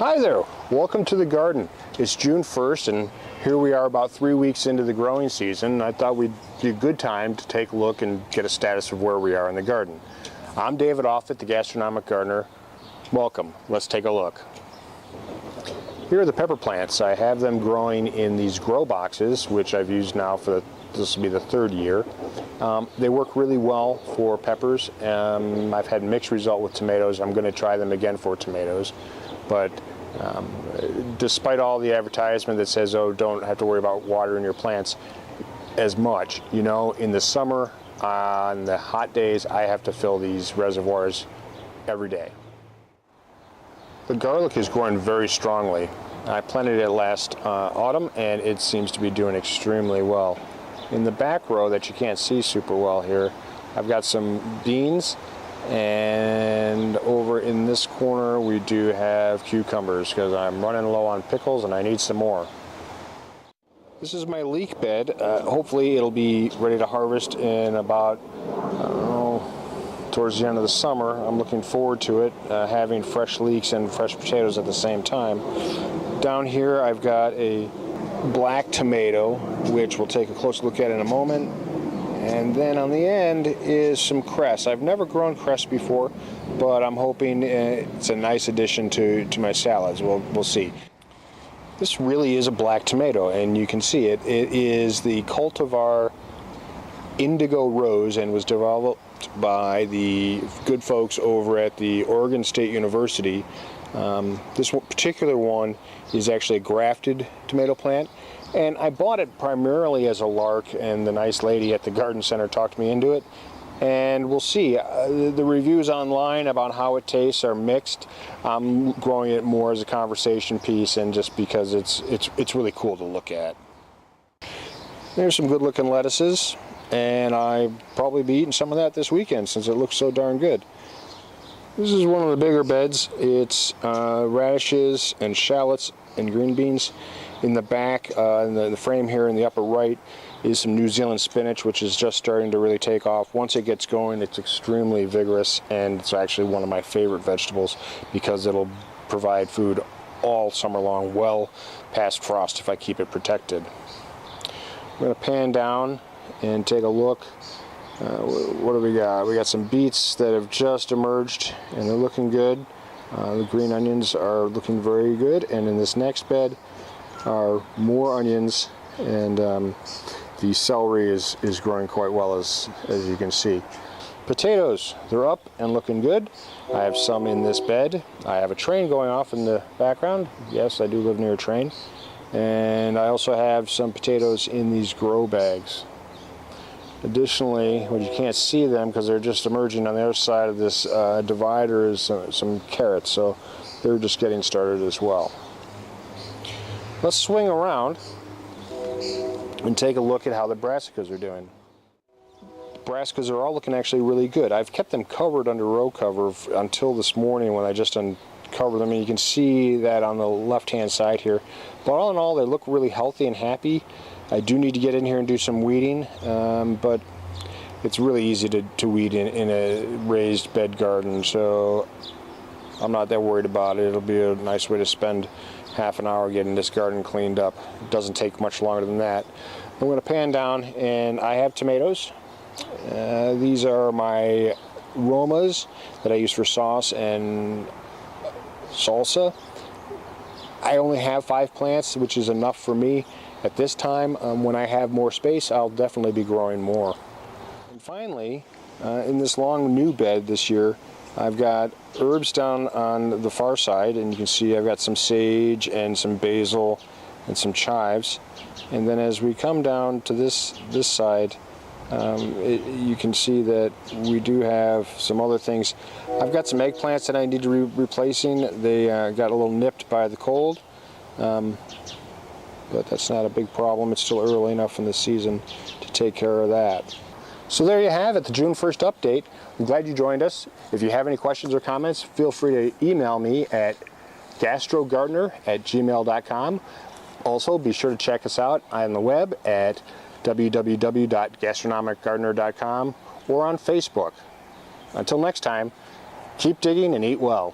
Hi there, welcome to the garden. It's June 1st and here we are about 3 weeks into the growing season. I thought we'd be a good time to take a look and get a status of where we are in the garden. I'm David Offit, the Gastronomic Gardener. Welcome, let's take a look. Here are the pepper plants. I have them growing in these grow boxes, which I've used now for this will be the third year. They work really well for peppers. I've had mixed result with tomatoes. I'm going to try them again for tomatoes. But despite all the advertisement that says, oh, don't have to worry about watering your plants as much, you know, in the summer, on the hot days, I have to fill these reservoirs every day. The garlic is growing very strongly. I planted it last autumn and it seems to be doing extremely well. In the back row that you can't see super well here, I've got some beans, and over in this corner we do have cucumbers because I'm running low on pickles and I need some more. This is my leek bed. Hopefully it'll be ready to harvest in about, I don't know, towards the end of the summer. I'm looking forward to it, having fresh leeks and fresh potatoes at the same time. Down here I've got a black tomato, which we'll take a closer look at in a moment. And then on the end is some cress. I've never grown cress before, but I'm hoping it's a nice addition to my salads. We'll see. This really is a black tomato, and you can see it. It is the cultivar Indigo Rose and was developed by the good folks over at the Oregon State University. This particular one is actually a grafted tomato plant, and I bought it primarily as a lark, and the nice lady at the garden center talked me into it, and we'll see. The reviews online about how it tastes are mixed. I'm growing it more as a conversation piece and just because it's really cool to look at. There's some good looking lettuces, and I'll probably be eating some of that this weekend since it looks so darn good. This is one of the bigger beds. It's radishes and shallots and green beans. In the back, in the frame here in the upper right, is some New Zealand spinach, which is just starting to really take off. Once it gets going, it's extremely vigorous, and it's actually one of my favorite vegetables because it'll provide food all summer long, well past frost if I keep it protected. I'm going to pan down and take a look. What do we got? We got some beets that have just emerged and they're looking good. The green onions are looking very good, and in this next bed are more onions, and the celery is growing quite well as you can see. Potatoes, they're up and looking good. I have some in this bed. I have a train going off in the background. Yes, I do live near a train. And I also have some potatoes in these grow bags. Additionally, well, you can't see them because they're just emerging on the other side of this divider, is some carrots, so they're just getting started as well. Let's swing around and take a look at how the brassicas are doing. The brassicas are all looking actually really good. I've kept them covered under row cover until this morning when I just uncovered them, and you can see that on the left-hand side here. But all in all, they look really healthy and happy. I do need to get in here and do some weeding, but it's really easy to weed in a raised bed garden, so I'm not that worried about it. It'll be a nice way to spend half an hour getting this garden cleaned up. It doesn't take much longer than that. I'm going to pan down, and I have tomatoes. These are my Romas that I use for sauce and salsa. I only have 5 plants, which is enough for me at this time. When I have more space, I'll definitely be growing more. And finally, in this long new bed this year, I've got herbs down on the far side, and you can see I've got some sage and some basil and some chives. And then as we come down to this side, you can see that we do have some other things. I've got some eggplants that I need to replacing. They got a little nipped by the cold, but that's not a big problem. It's still early enough in the season to take care of that. So there you have it, the June 1st update. I'm glad you joined us. If you have any questions or comments, feel free to email me at gastrogardener@gmail.com. Also, be sure to check us out on the web at www.gastronomicgardener.com or on Facebook. Until next time, keep digging and eat well.